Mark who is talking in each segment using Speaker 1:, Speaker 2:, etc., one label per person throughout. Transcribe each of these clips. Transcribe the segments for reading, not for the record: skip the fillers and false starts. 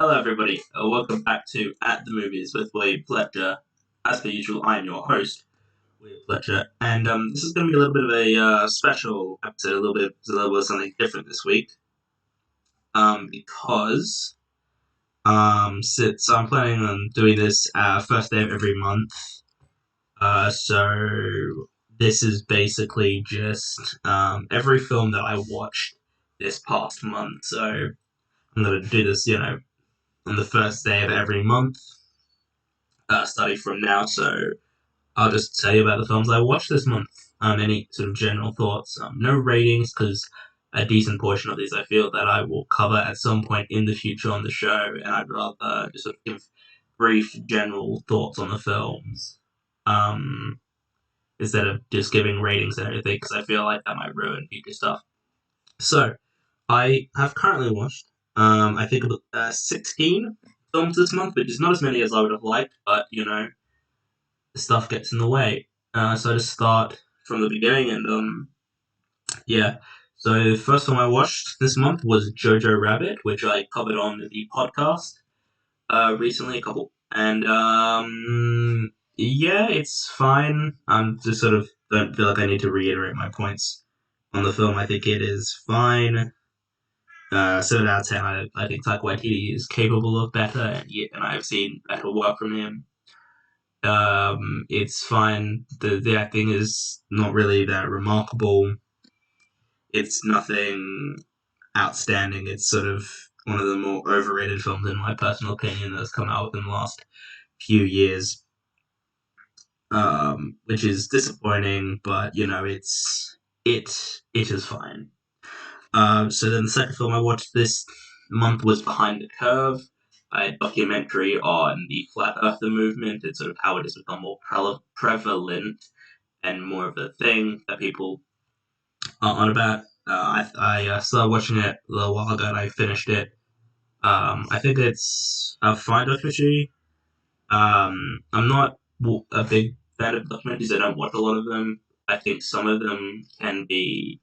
Speaker 1: Hello, everybody. Welcome back to At the Movies with William Fletcher. As per usual, I am your host, William Fletcher, and this is going to be a little bit of a special episode, a little bit of something different this week, because since I'm planning on doing this first day of every month, so this is basically just every film that I watched this past month. So I'm going to do this, on the first day of every month. Starting from now. So I'll just tell you about the films I watched this month. Any sort of general thoughts? No ratings because a decent portion of these I feel that I will cover at some point in the future on the show, and I'd rather just sort of give brief general thoughts on the films um, instead of just giving ratings and everything because I feel like that might ruin future stuff. So I have currently watched, I think about 16 films this month, which is not as many as I would have liked, but stuff gets in the way. So I just start from the beginning, and yeah. So the first film I watched this month was Jojo Rabbit, which I covered on the podcast recently, a couple, and yeah, it's fine. I'm just sort of don't feel like I need to reiterate my points on the film. I think it is fine. 7 out of 10. I think Taika Waititi is capable of better, and I've seen better work from him. It's fine. The acting is not really that remarkable. It's nothing outstanding. It's sort of one of the more overrated films, in my personal opinion, that's come out within the last few years. Which is disappointing, but it is fine. So then the second film I watched this month was Behind the Curve, a documentary on the Flat Earther movement and sort of how it has become more prevalent and more of a thing that people are on about. I started watching it a little while ago and I finished it. I think it's a fine documentary. I'm not a big fan of documentaries. I don't watch a lot of them. I think some of them can be.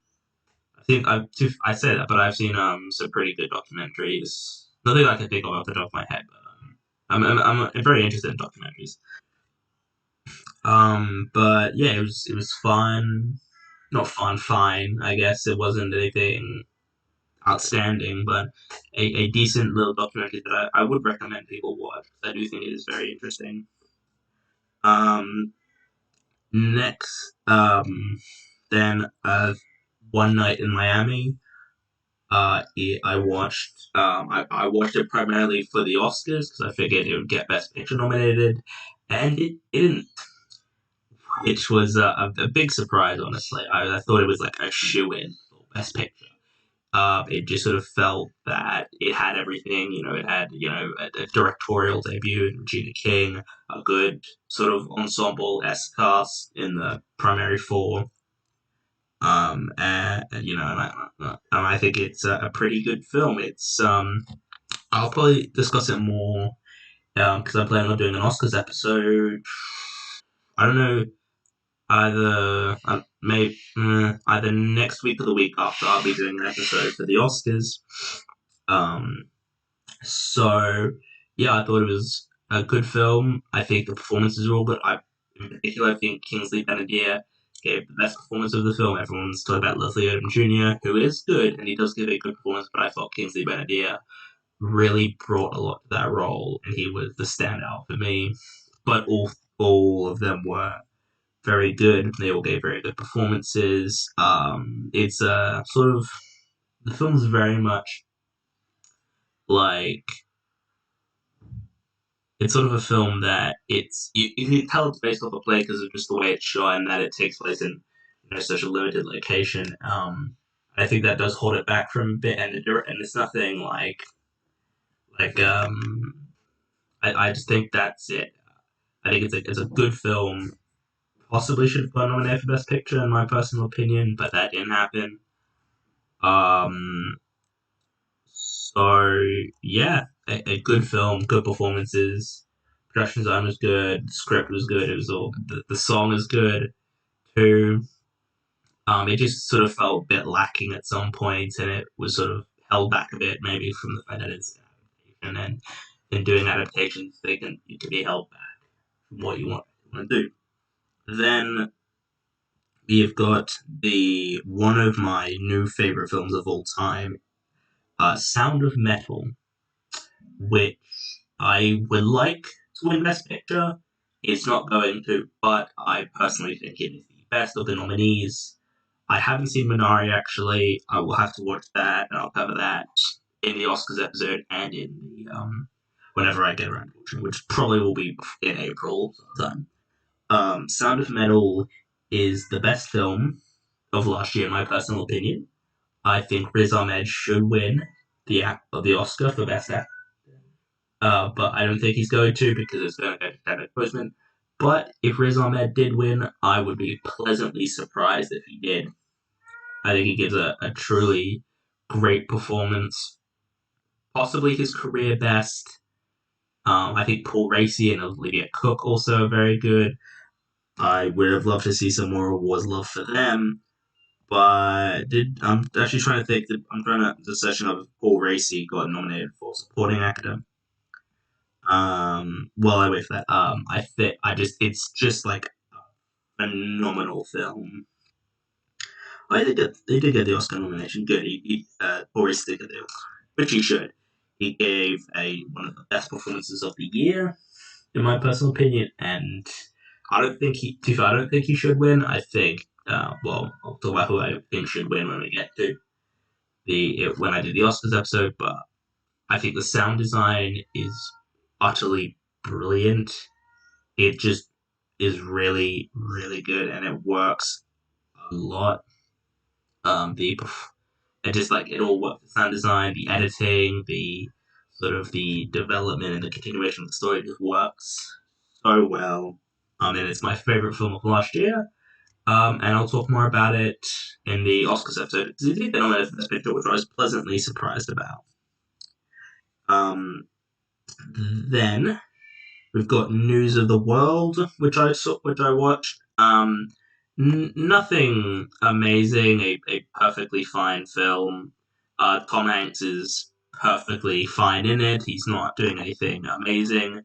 Speaker 1: I say that, but I've seen some pretty good documentaries. Nothing I can think of off the top of my head, but I'm very interested in documentaries. But yeah, it was fun. Not fun, fine. I guess it wasn't anything outstanding, but a decent little documentary that I would recommend people watch. I do think it is very interesting. Um, next, then One Night in Miami. I watched. I watched it primarily for the Oscars because I figured it would get Best Picture nominated, and it didn't, which was a big surprise. Honestly, I thought it was like a shoe in for Best Picture. It just sort of felt that it had everything. It had a directorial debut in Regina King, a good sort of ensemble S cast in the primary four. And I think it's a pretty good film. I'll probably discuss it more because I'm planning on doing an Oscars episode. I don't know, either next week or the week after. I'll be doing an episode for the Oscars. Um, so yeah, I thought it was a good film. I think the performances are all good. In particular, I think Kingsley Benadir gave the best performance of the film. Everyone's talking about Leslie Odom Jr., who is good, and he does give a good performance, but I thought Kingsley Benadir really brought a lot to that role, and he was the standout for me. But all of them were very good. They all gave very good performances. It's sort of the film's very much like it's sort of a film that you can tell it's based off a play because of just the way it's shot and that it takes place in such a limited location. I think that does hold it back from a bit, and it's nothing like. I just think that's it. I think it's a good film. Possibly should have got nominated for Best Picture in my personal opinion, but that didn't happen. Um, so yeah, a good film, good performances. Production design was good. Script was good. It was all the song is good too. It just sort of felt a bit lacking at some points, and it was sort of held back a bit, maybe from the fact that it's an direction, and in doing adaptations, you can be held back from what you want to do. Then we've got the one of my new favorite films of all time, Sound of Metal, which I would like to win Best Picture. It's not going to, but I personally think it is the best of the nominees. I haven't seen Minari actually. I will have to watch that, and I'll cover that in the Oscars episode and in the whenever I get around to watching, which probably will be in April sometime. Sound of Metal is the best film of last year, in my personal opinion. I think Riz Ahmed should win the Oscar for Best Actor, but I don't think he's going to because it's going to go to Chadwick Boseman. But if Riz Ahmed did win, I would be pleasantly surprised if he did. I think he gives a truly great performance, possibly his career best. I think Paul Raci and Olivia Cook also are very good. I would have loved to see some more awards love for them. But I'm actually trying to think. I'm trying to the session of Paul Raci got nominated for supporting actor. Well, I wait for that. It's just like a phenomenal film. They did get the Oscar nomination. Good. Paul Raci did get the Oscar, which he should. He gave one of the best performances of the year, in my personal opinion, and I don't think he should win. I think. Well, I'll talk about who I think should win when we get to when I did the Oscars episode, but I think the sound design is utterly brilliant. It just is really, really good, and it works a lot. The it just like it all works. The sound design, the editing, the sort of the development and the continuation of the story just works so well. And it's my favorite film of last year. And I'll talk more about it in the Oscars episode because it did get nominated for Best Picture, which I was pleasantly surprised about. Um, then we've got News of the World, which I watched. Nothing amazing. A perfectly fine film. Tom Hanks is perfectly fine in it. He's not doing anything amazing.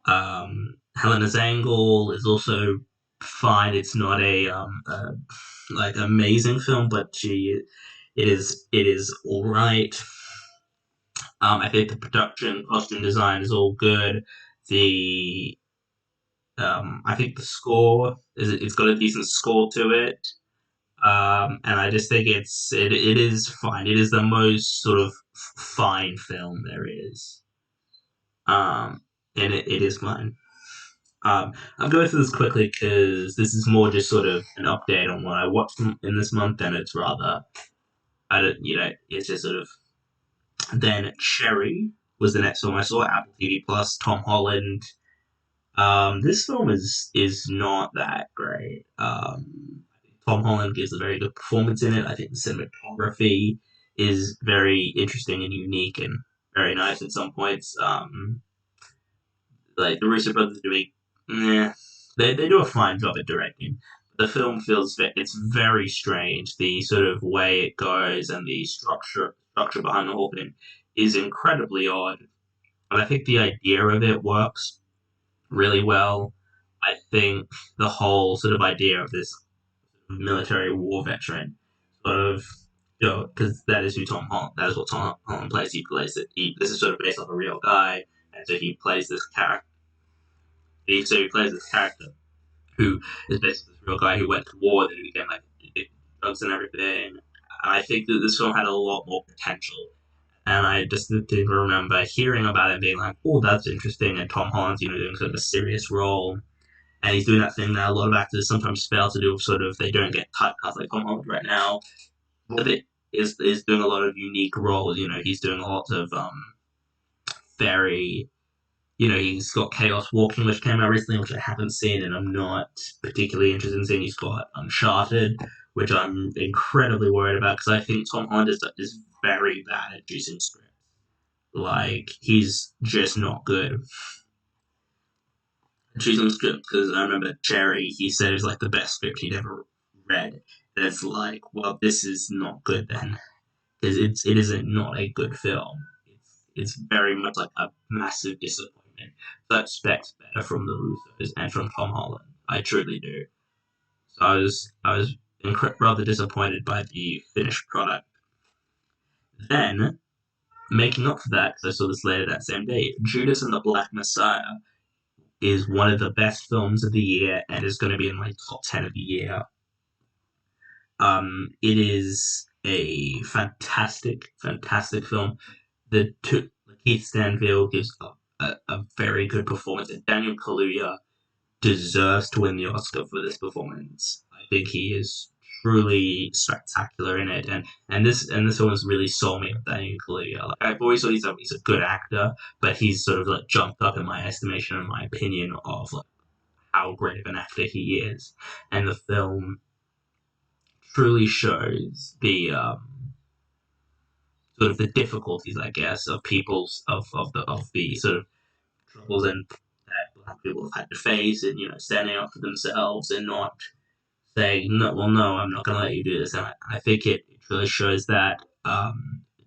Speaker 1: Helena Zengel is also fine. It's not a like amazing film, but it is all right. I think the production, costume design is all good. The I think the score it's got a decent score to it. And I just think it is fine. It is the most sort of fine film there is. And it is fine. I'm going through this quickly because this is more just sort of an update on what I watched in this month, and it's rather, I don't, it's just sort of. Then Cherry was the next film I saw, Apple TV Plus, Tom Holland. This film is not that great. Tom Holland gives a very good performance in it. I think the cinematography is very interesting and unique and very nice at some points. Like the Russo brothers are doing, they do a fine job at directing. The film it's very strange. The sort of way it goes and the structure behind the whole thing is incredibly odd. And I think the idea of it works really well. I think the whole sort of idea of this military war veteran, sort of, because that is that is what Tom Holland plays. He plays it. This is sort of based off a real guy, and so he plays this character. So he plays this character who is basically this real guy who went to war, then he became like drugs and everything. And I think that this film had a lot more potential. And I just didn't remember hearing about it and being like, oh, that's interesting. And Tom Holland's, doing sort of a serious role. And he's doing that thing that a lot of actors sometimes fail to do, sort of, they don't get typecast like Tom Holland right now. But it is doing a lot of unique roles. He's doing a lot of very, he's got Chaos Walking, which came out recently, which I haven't seen, and I'm not particularly interested in seeing. He's got Uncharted, which I'm incredibly worried about because I think Tom Holland is very bad at choosing scripts. Like, he's just not good at choosing scripts because I remember Cherry, he said it was like the best script he'd ever read. And it's like, well, this is not good then. Because it isn't not a good film. it's very much like a massive disappointment. So I expect better from the Russos and from Tom Holland. I truly do. So I was rather disappointed by the finished product. Then, making up for that, because I saw this later that same day, Judas and the Black Messiah is one of the best films of the year and is going to be in my top 10 of the year. It is a fantastic, fantastic film. Keith Stanfield gives a very good performance, and Daniel Kaluuya deserves to win the Oscar for this performance. I think he is truly spectacular in it, and this film has really sold me with Daniel Kaluuya. Like, I've always thought he's a good actor, but he's sort of like jumped up in my estimation and my opinion of like how great of an actor he is, and the film truly shows the sort of the difficulties, I guess, of people's of the sort of troubles and that black people have had to face, and standing up for themselves and not saying no. Well, no, I'm not going to let you do this. And I think it really shows that.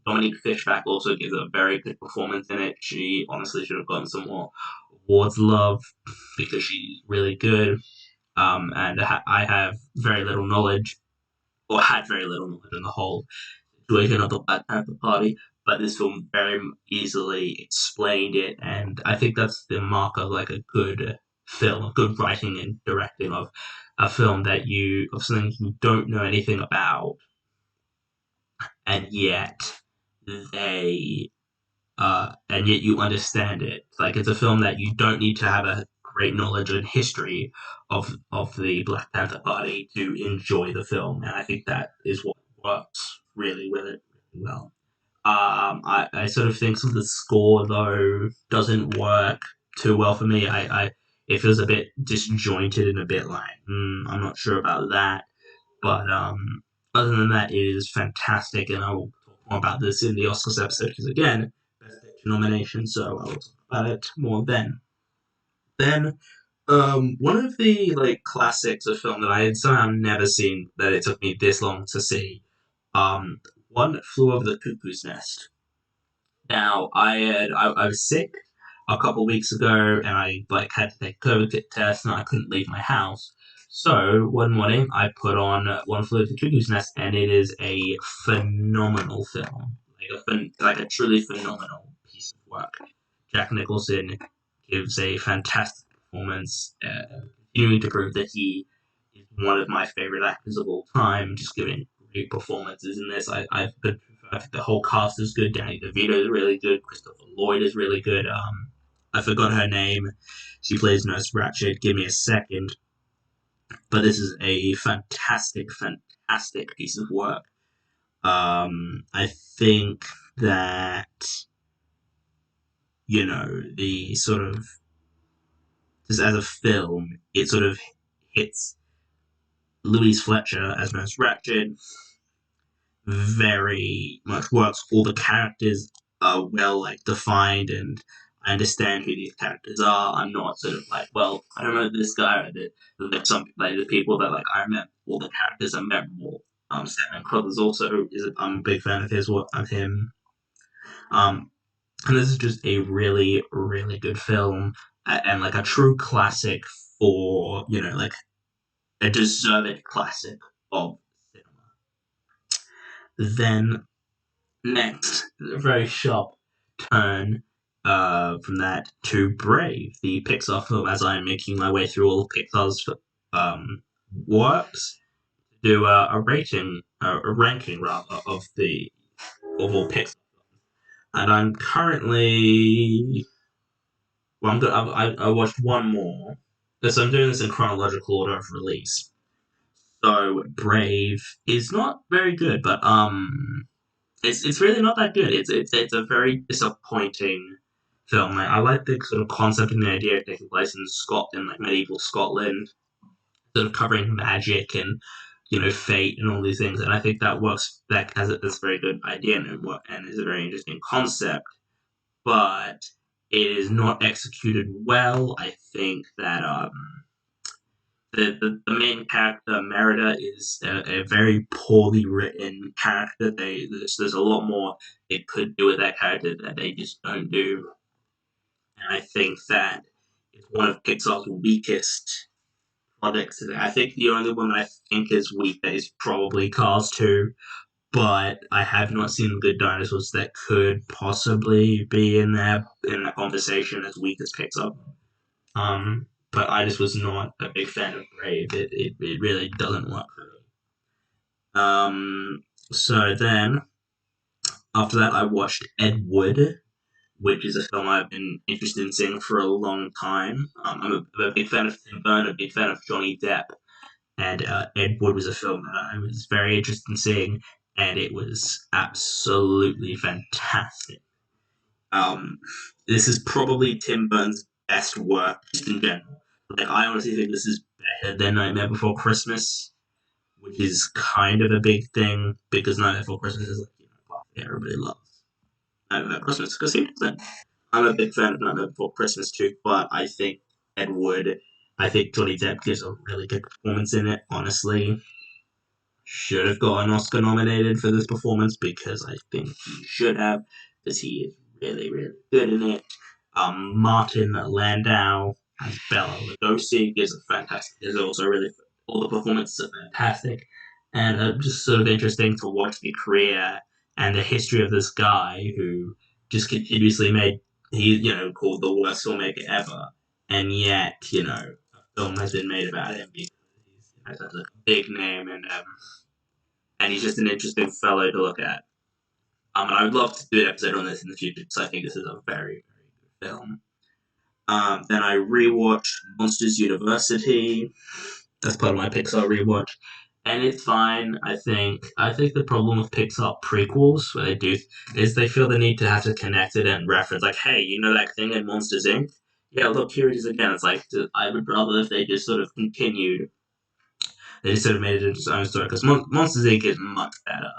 Speaker 1: Dominique Fishback also gives a very good performance in it. She honestly should have gotten some more awards love because she's really good. And I have very little knowledge, or had very little knowledge in the whole situation of the Black Panther Party, but this film very easily explained it, and I think that's the mark of like a good film, a good writing and directing of a film of something you don't know anything about, and yet they and yet you understand it. Like it's a film that you don't need to have a great knowledge and history of the Black Panther Party to enjoy the film, and I think that is what works really with it really well. I sort of think some of the score though doesn't work too well for me. It feels a bit disjointed and a bit like I'm not sure about that. But other than that, it is fantastic, and I will talk more about this in the Oscars episode because again, best picture nomination. So I will talk about it more then. Then one of the like classics of film that I had somehow never seen that it took me this long to see. One flew over the cuckoo's nest. Now I was sick a couple of weeks ago, and I like had to take a COVID test, and I couldn't leave my house. So one morning I put on One Flew Over the Cuckoo's Nest, and it is a phenomenal film, like a truly phenomenal piece of work. Jack Nicholson gives a fantastic performance, continuing to prove that he is one of my favorite actors of all time, just giving great performances in this. I think the whole cast is good. Danny DeVito is really good. Christopher Lloyd is really good. I forgot her name. She plays Nurse Ratched. Give me a second. But this is a fantastic, fantastic piece of work. I think that the sort of just as a film, it sort of hits Louise Fletcher as Nurse Ratched very much works. All the characters are well like defined, and I understand who these characters are. I'm not sort of like, well, I don't know this guy or the some like the people that like I remember. All the characters are memorable. Stanton Crothers also is. I'm a big fan of his work of him. Um, and this is just a really really good film and like a true classic for like a deserved classic of cinema. Then next, a very sharp turn from that to Brave, the Pixar film, as I am making my way through all of Pixar's works, do a ranking rather, of all Pixar. And I'm currently, well, I watched one more. So I'm doing this in chronological order of release. So Brave is not very good, but it's really not that good. It's a very disappointing film. I like the sort of concept and the idea of taking place in Scotland, like medieval Scotland, sort of covering magic and fate and all these things. And I think that works. That has this very good idea and is a very interesting concept, but it is not executed well. I think that the main character Merida is a very poorly written character. There's a lot more they could do with that character that they just don't do, and I think that it's one of Pixar's weakest projects today. I think the only one that I think is weak is probably Cars 2, but I have not seen Good Dinosaurs that could possibly be in that conversation as weak as Pixar. But I just was not a big fan of Brave. It really doesn't work for me. So then after that, I watched Ed Wood, which is a film I've been interested in seeing for a long time. I'm a big fan of Tim Burton, a big fan of Johnny Depp, and Ed Wood was a film that I was very interested in seeing, and it was absolutely fantastic. Um, this is probably Tim Burton's best work, just in general. Like, I honestly think this is better than Nightmare Before Christmas, which is kind of a big thing because Nightmare Before Christmas is like, everybody loves Nightmare Before Christmas because he doesn't. I'm a big fan of Nightmare Before Christmas too, but I think Ed Wood, I think Johnny Depp gives a really good performance in it. Honestly, should have got an Oscar nominated for this performance because I think he should have because he is really really good in it. Martin Landau as Bela Lugosi is a fantastic. Is also really all the performances are fantastic, and just sort of interesting to watch the career and the history of this guy who just continuously made called the worst filmmaker ever, and yet a film has been made about him because he's such a big name and he's just an interesting fellow to look at. And I would love to do an episode on this in the future because I think this is a very, very good film. Then I rewatched Monsters University. That's part of my Pixar rewatch, and it's fine. I think the problem with Pixar prequels, where they do, is they feel the need to have to connect it and reference, like, hey, you know that thing in Monsters Inc. Yeah, look, here it is again. It's like I would rather if they just sort of continued. They just sort of made it into its own story because Monsters Inc. is much better.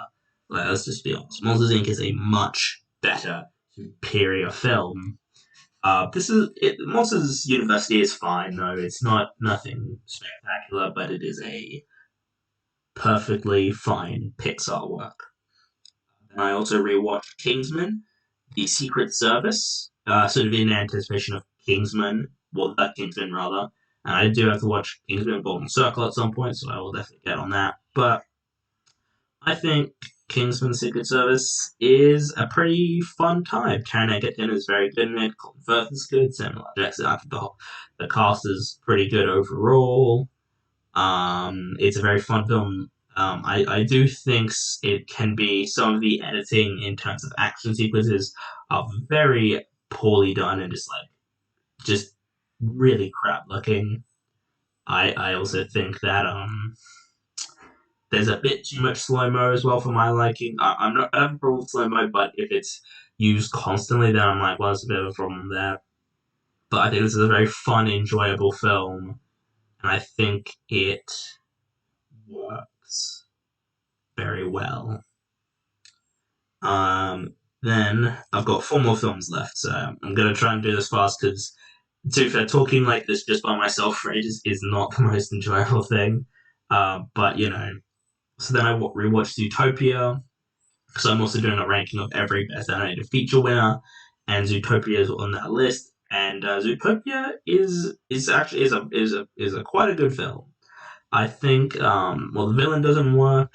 Speaker 1: Like, let's just be honest. Monsters Inc. is a much better, superior film. This is it, Monsters University is fine though. It's not nothing spectacular, but it is a perfectly fine Pixar work. And I also rewatched Kingsman, The Secret Service, sort of in anticipation of Kingsman, well, Kingsman rather. And I do have to watch Kingsman Golden Circle at some point, so I will definitely get on that. But I think Kingsman Secret Service is a pretty fun time. Taron Egerton is very good in it. Colin Firth is good. Samuel L. Jackson, I think the cast is pretty good overall. It's a very fun film. I do think it can be some of the editing in terms of action sequences are very poorly done and just really crap looking. I also think that there's a bit too much slow mo as well for my liking. I'm not I have a problem with slow mo, but if it's used constantly, then I'm like, well, there's a bit of a problem there. But I think this is a very fun, enjoyable film, and I think it works very well. Then I've got four more films left, so I'm gonna try and do this fast because, to be fair, talking like this just by myself for ages is not the most enjoyable thing. But so then I rewatched Zootopia because I'm also doing a ranking of every best animated feature winner, and Zootopia is on that list. And Zootopia is actually is a quite a good film. I think well the villain doesn't work.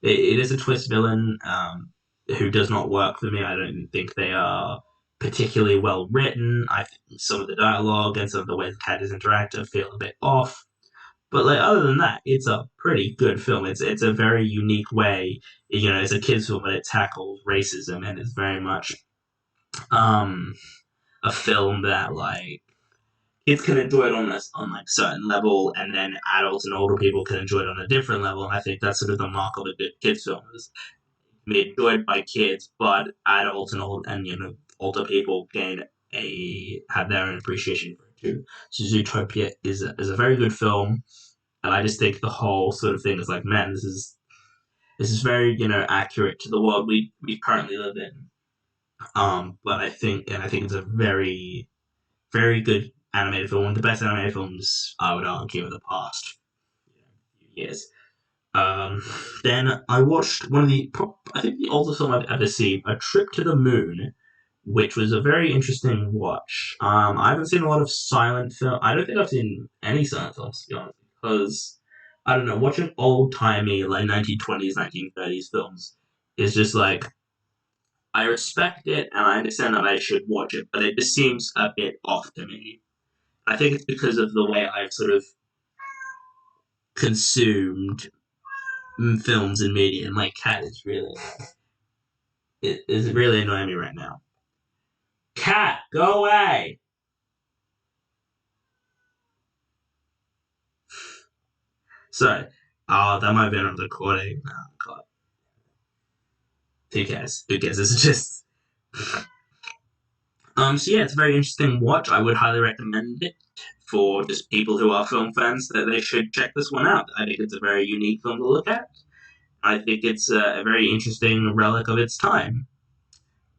Speaker 1: It is a twist villain who does not work for me. I don't think they are particularly well written. I think some of the dialogue and some of the way the characters interact feel a bit off. But like other than that, it's a pretty good film. It's a very unique way. It's a kids film, but it tackles racism and it's very much um a film that like kids can enjoy it on like certain level, and then adults and older people can enjoy it on a different level. And I think that's sort of the mark of a good kids film is be enjoyed by kids, but adults and older people can have their own appreciation for it too. So Zootopia is a very good film, and I just think the whole sort of thing is like, man, this is very accurate to the world we currently live in. But I think it's a very very good animated film, one of the best animated films I would argue in the past. years. Um, then I watched one of I think the oldest film I've ever seen, A Trip to the Moon, which was a very interesting watch. I haven't seen a lot of silent film. I don't think I've seen any silent films, to be honest, because I don't know, watching old timey like 1920s, 1930s films is just like I respect it and I understand that I should watch it, but it just seems a bit off to me. I think it's because of the way I've sort of consumed films and media, and my cat is really it is really annoying me right now. Cat, go away! So, that might have been on the recording. Oh, God. Who cares? Who cares? It's just. So yeah, it's a very interesting watch. I would highly recommend it for just people who are film fans that they should check this one out. I think it's a very unique film to look at. I think it's a very interesting relic of its time.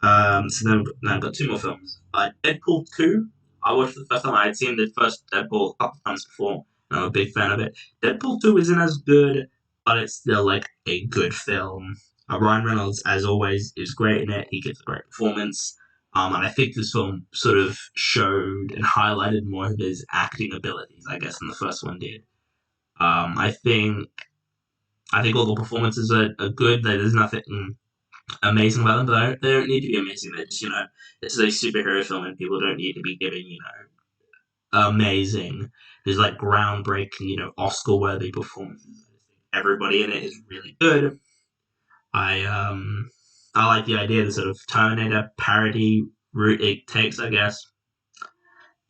Speaker 1: So then now I've got two more films. Deadpool 2. I watched the first time. I had seen the first Deadpool a couple times before, and I'm a big fan of it. Deadpool 2 isn't as good, but it's still like a good film. Ryan Reynolds, as always, is great in it. He gives a great performance. And I think this film sort of showed and highlighted more of his acting abilities, I guess, than the first one did. Um, I think I think all the performances are good. There's nothing amazing about them, but they don't need to be amazing. They're just, this is a superhero film and people don't need to be giving, amazing. There's like groundbreaking, Oscar worthy performances. Everybody in it is really good. I um I like the idea of the sort of Terminator parody route it takes, I guess.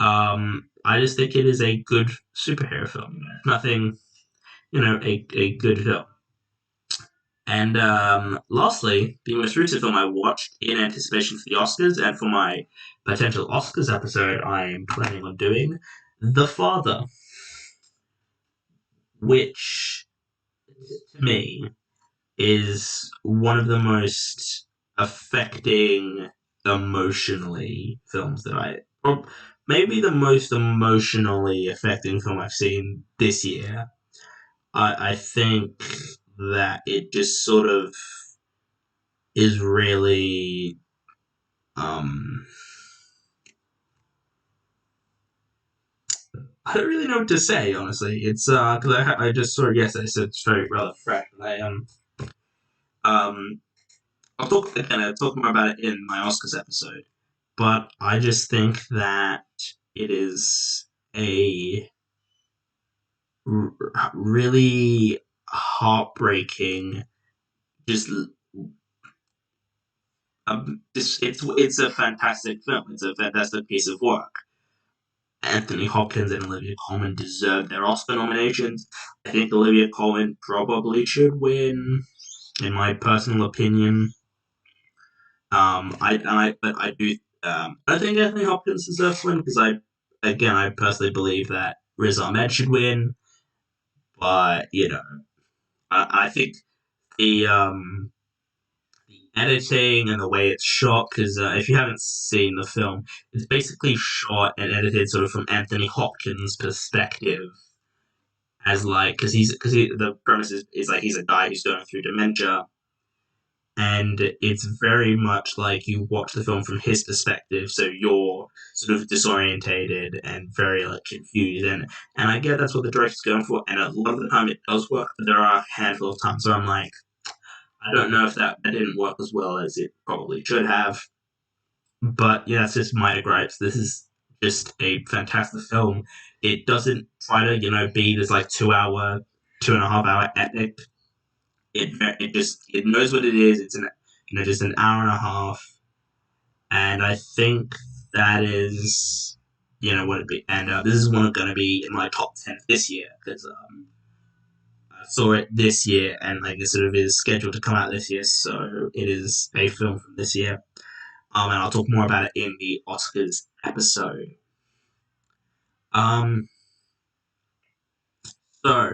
Speaker 1: I just think it is a good superhero film. Nothing, a good film. And lastly, the most recent film I watched in anticipation for the Oscars and for my potential Oscars episode I'm planning on doing, The Father, which to me is one of the most affecting emotionally films that or maybe the most emotionally affecting film I've seen this year. I think that it just sort of is really um I don't really know what to say, honestly. It's because I just saw it yesterday, so it's very rather fresh. But um I'll talk again. I'll talk more about it in my Oscars episode. But I just think that it is a really heartbreaking. Just it's a fantastic film. It's a fantastic piece of work. Anthony Hopkins and Olivia Colman deserve their Oscar nominations. I think Olivia Colman probably should win, in my personal opinion. But I do. I think Anthony Hopkins deserves to win because I personally believe that Riz Ahmed should win. But I think the editing and the way it's shot, because if you haven't seen the film, it's basically shot and edited sort of from Anthony Hopkins' perspective, as like the premise is like he's a guy who's going through dementia, and it's very much like you watch the film from his perspective, so you're sort of disorientated and very like confused, and I get that's what the director's going for, and a lot of the time it does work, but there are a handful of times where I'm like, I don't know if that didn't work as well as it probably should have, but yeah, it's just minor gripes. This is just a fantastic film. It doesn't try to be this like 2 hour, 2.5 hour epic. It knows what it is. It's just an hour and a half, and I think that is what it be. And this is one going to be in my top 10 this year because I saw it this year, and like it sort of is scheduled to come out this year, so it is a film from this year. And I'll talk more about it in the Oscars episode. Um, so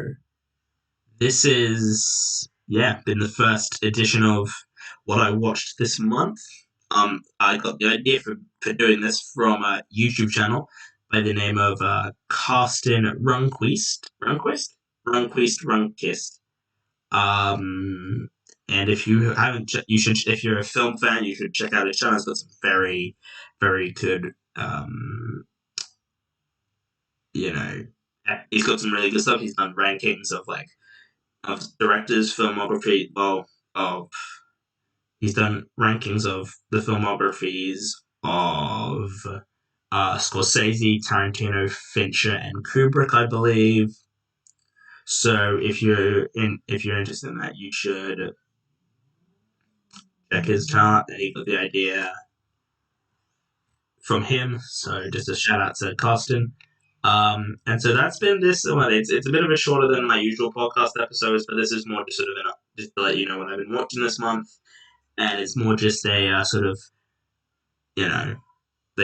Speaker 1: this is been the first edition of what I watched this month. I got the idea for doing this from a YouTube channel by the name of Karsten Runquist. Runquist? Runquist Runkist. Um, and if you haven't, you should. If you're a film fan, you should check out his channel. It's got some very, very good. You know, he's got some really good stuff. He's done rankings of directors' filmography. Well, of he's done rankings of the filmographies of Scorsese, Tarantino, Fincher, and Kubrick, I believe. So if you're interested in that, you should check his chart. And he got the idea from him. So just a shout out to Costin. And so that's been this. Well, it's a bit of a shorter than my usual podcast episodes, but this is more just sort of just to let you know what I've been watching this month, and it's more just a sort of you know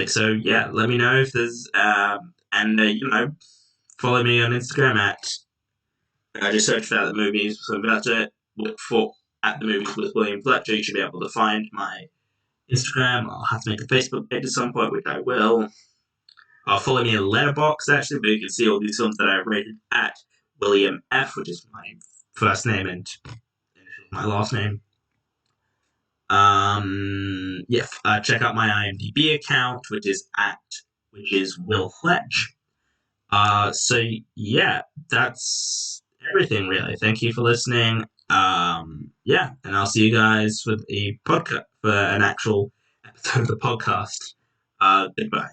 Speaker 1: so yeah. Let me know if there's and follow me on Instagram at I just search for At the Movies with Fletcher. Look for At the Movies with William Fletcher. You should be able to find my Instagram. I'll have to make a Facebook page at some point, which I will. Follow me in Letterboxd actually, but you can see all these films that I've rated at William F, which is my first name and my last name. Check out my IMDb account, which is Will Fletch. So yeah, that's everything really. Thank you for listening. And I'll see you guys for the podcast for an actual episode of the podcast. Goodbye.